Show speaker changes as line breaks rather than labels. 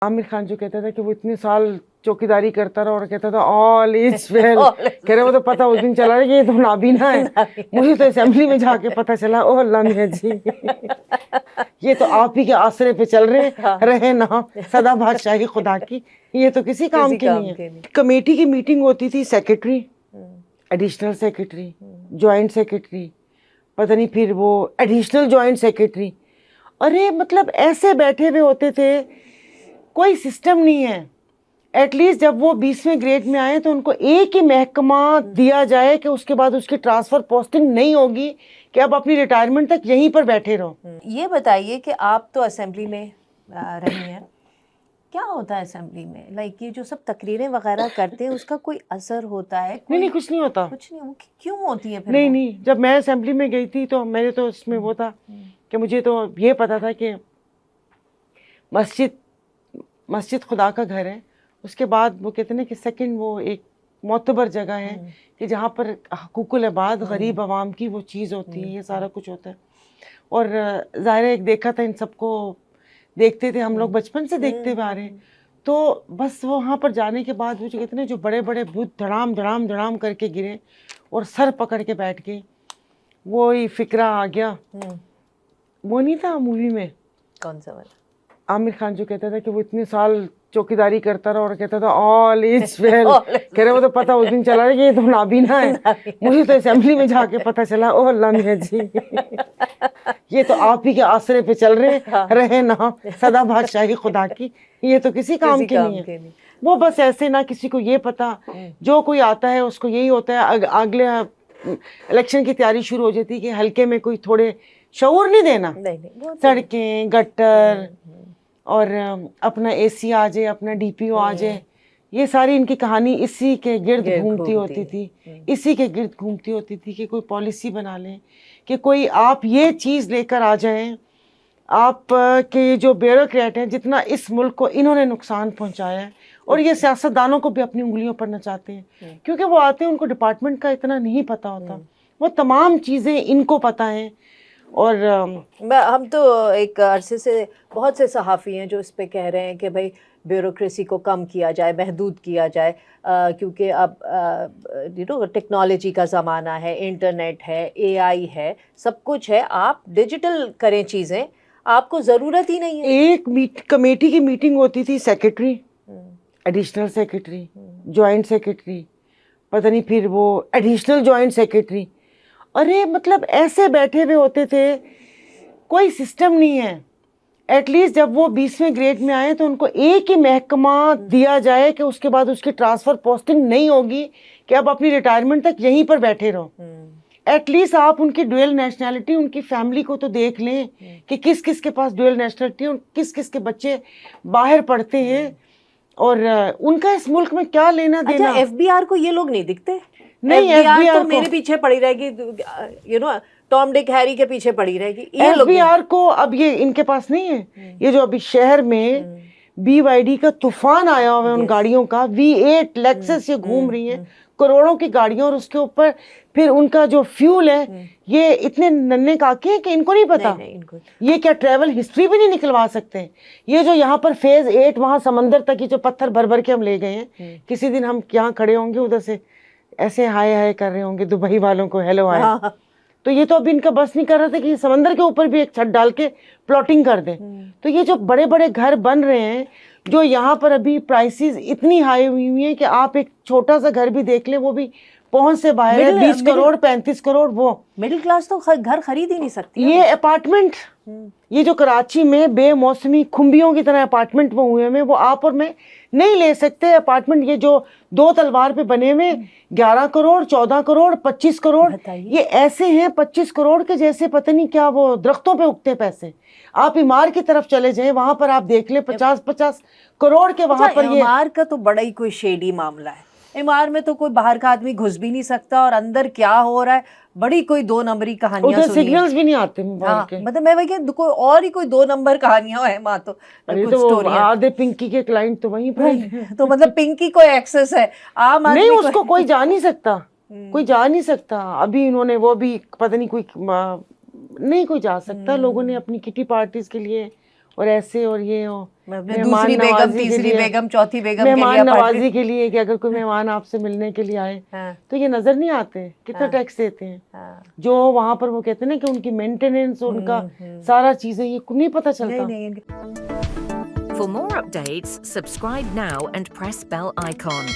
आमिर खान जो कहता था कि वो इतने साल चौकीदारी करता रहा और कहता था ऑल इज वेल, कह रहे वो तो पता उस दिन चला कि ये तो नाबीना है। मुझे तो असेंबली में जाके पता चला, ओ अल्लाह मियां जी ये तो आप ही के आसरे पे चल रहे ना, सदा बादशाही खुदा की, ये तो किसी काम के नहीं है। कमेटी की मीटिंग होती थी, secretary, additional secretary, joint secretary, पता नहीं फिर वो एडिशनल जॉइंट सेक्रेटरी, अरे मतलब ऐसे बैठे हुए होते थे, कोई सिस्टम नहीं है। एटलीस्ट जब वो 20वें ग्रेड में आए तो उनको एक ही महकमा दिया जाए कि उसके बाद उसकी ट्रांसफर पोस्टिंग नहीं होगी कि अब अपनी रिटायरमेंट तक यहीं पर बैठे रहो।
ये बताइए कि आप तो असेंबली में रही हैं, क्या होता है असेंबली में? लाइक ये जो सब तकरीरें वगैरह करते हैं उसका कोई असर होता है?
नहीं, कुछ नहीं होता।
कुछ नहीं, क्यों होती है फिर?
नहीं, जब मैं असेंबली में गई थी तो मेरे तो इसमें वो था कि मुझे तो ये पता था कि मस्जिद खुदा का घर है। उसके बाद वो कहते हैं कि सेकंड वो एक मोतबर जगह है कि जहाँ पर हुकूकुल इबाद गरीब आवाम की वो चीज़ होती है, ये सारा कुछ होता है। और ज़ाहिर है एक देखा था, इन सबको देखते थे हम लोग, बचपन से देखते हुए आ रहे हैं। तो बस वो वहाँ पर जाने के बाद वो जो कहते हैं जो बड़े बड़े भूत धड़ाम धड़ाम धड़ाम करके गिरे और सर पकड़ के बैठ गए, वो ही फिक्रा आ गया। वो नहीं था मूवी में,
कौन सा वाला?
आमिर खान जो कहता था कि वो इतने साल चौकीदारी करता रहा और कहता था ऑल इज वेल, कह रहे वो तो पता उस दिन चला कि ये तो नाबीना है। मुझे तो असेंबली में जाके पता चला, ओ अल्लाह मियां जी ये तो आप ही के आसरे पे चल रहे ना, सदा बादशाही खुदा की, ये तो किसी काम के नहीं है। वो बस ऐसे ना, किसी को ये पता, जो कोई आता है उसको यही होता है। अगले इलेक्शन की तैयारी शुरू हो जाती है कि हल्के में कोई थोड़े शऊर नहीं देना, सड़कें, गटर और अपना एसी आ जाए, अपना डीपीओ आ जाए, ये सारी इनकी कहानी इसी के गिर्द घूमती होती थी, इसी के गिर्द घूमती होती थी कि कोई पॉलिसी बना लें, कि कोई आप ये चीज़ लेकर आ जाएं, आप के जो ब्यूरोक्रेट हैं, जितना इस मुल्क को इन्होंने नुकसान पहुंचाया है, और ये सियासतदानों को भी अपनी उंगलियों पर नचाते हैं, क्योंकि वो आते हैं, उनको डिपार्टमेंट का इतना नहीं पता होता, वो तमाम चीज़ें इनको पता हैं। और
हम तो एक अरसे से बहुत से सहाफ़ी हैं जो इस पे कह रहे हैं कि भाई ब्यूरोक्रेसी को कम किया जाए, महदूद किया जाए, क्योंकि अब टेक्नोलॉजी का ज़माना है, इंटरनेट है, एआई है, सब कुछ है, आप डिजिटल करें चीज़ें, आपको ज़रूरत ही नहीं है।
एक कमेटी की मीटिंग होती थी, secretary, additional secretary, joint secretary, पता नहीं फिर वो एडिशनल जॉइंट सेक्रेटरी, अरे मतलब ऐसे बैठे हुए होते थे, कोई सिस्टम नहीं है। एटलीस्ट जब वो 20वें ग्रेड में आए तो उनको एक ही महकमा दिया जाए कि उसके बाद उसकी ट्रांसफर पोस्टिंग नहीं होगी कि अब अपनी रिटायरमेंट तक यहीं पर बैठे रहो। एटलीस्ट आप उनकी डुअल नेशनैलिटी, उनकी फैमिली को तो देख लें कि किस किस के पास डुअल नेशनैलिटी और किस किस के बच्चे बाहर पढ़ते हैं, और उनका इस मुल्क में क्या लेना देना।
अच्छा, एफबीआर को ये लोग नहीं दिखते?
नहीं,
एफबीआर तो मेरे पीछे पड़ी रहेगी, टॉम डिक हैरी के पीछे पड़ी रहेगी।
एफबीआर को अब ये इनके पास नहीं है। ये जो अभी शहर में BYD का तूफान आया हुआ है, उन गाड़ियों का, V8 लेक्सस ये घूम रही है, करोड़ों की गाड़ियां, और उसके ऊपर फिर उनका जो फ्यूल है, ये इतने नन्हे काके हैं कि इनको नहीं पता। ये क्या ट्रैवल हिस्ट्री भी नहीं निकलवा सकते? ये जो यहाँ पर फेज 8 वहां समंदर तक ही जो पत्थर भर भर के हम ले गए हैं, किसी दिन हम यहाँ खड़े होंगे, उधर से ऐसे हाय हाय कर रहे होंगे दुबई वालों को, हेलो हाय। तो ये तो अब इनका बस नहीं कर रहा था कि समंदर के ऊपर भी एक छत डाल के प्लॉटिंग कर दें। तो ये जो बड़े बड़े घर बन रहे हैं, जो यहाँ पर अभी प्राइसेस इतनी हाई हुई हैं कि आप एक छोटा सा घर भी देख लें, वो भी पहुंच से बाहर है, 20 करोड़ 35 करोड़। वो
मिडिल क्लास तो घर खरीद ही नहीं सकती।
ये अपार्टमेंट, ये जो कराची में बेमौसमी खुम्बियों की तरह अपार्टमेंट वो हुए हैं, वो आप और मैं नहीं ले सकते अपार्टमेंट। ये जो 2 तलवार पे बने हुए 11 करोड़ 14 करोड़ 25 करोड़, ये ऐसे हैं 25 करोड़ के जैसे पता नहीं क्या वो दरख्तों पे उगते पैसे। आप इमार की तरफ चले जाएं, वहां पर आप देख ले 50-50 करोड़ के वहां पर। ये
इमार का तो बड़ा ही कोई शेडी मामला है। इमार में तो कोई बाहर का आदमी घुस भी नहीं सकता, और अंदर क्या हो रहा है, बड़ी कोई 2 नंबरी कहानियां सुनी।
सिग्नल्स भी नहीं आते
हाँ, मतलब मैं वही कोई और ही कोई 2 नंबर कहानियां है माँ, तो कुछ स्टोरी।
आधे पिंकी के क्लाइंट तो वहीं पर
तो मतलब पिंकी को एक्सेस है, आम आदमी
नहीं, उसको कोई जा नहीं सकता, कोई जा नहीं सकता। अभी इन्होंने वो भी पता नहीं कोई नहीं कोई जा सकता। लोगों ने अपनी किटी पार्टीज के लिए और ऐसे और ये हो
दूसरी बेगम, तीसरी बेगम, चौथी बेगम के लिए
मेहमान नवाजी के लिए कि अगर कोई मेहमान आपसे मिलने के लिए आए
हाँ,
तो ये नजर नहीं आते कितना टैक्स देते हैं।
हाँ,
जो वहां पर वो कहते हैं ना कि उनकी मेंटेनेंस, उनका सारा चीजें ये नहीं पता चलता।
नहीं
For more updates, subscribe now and press bell icon.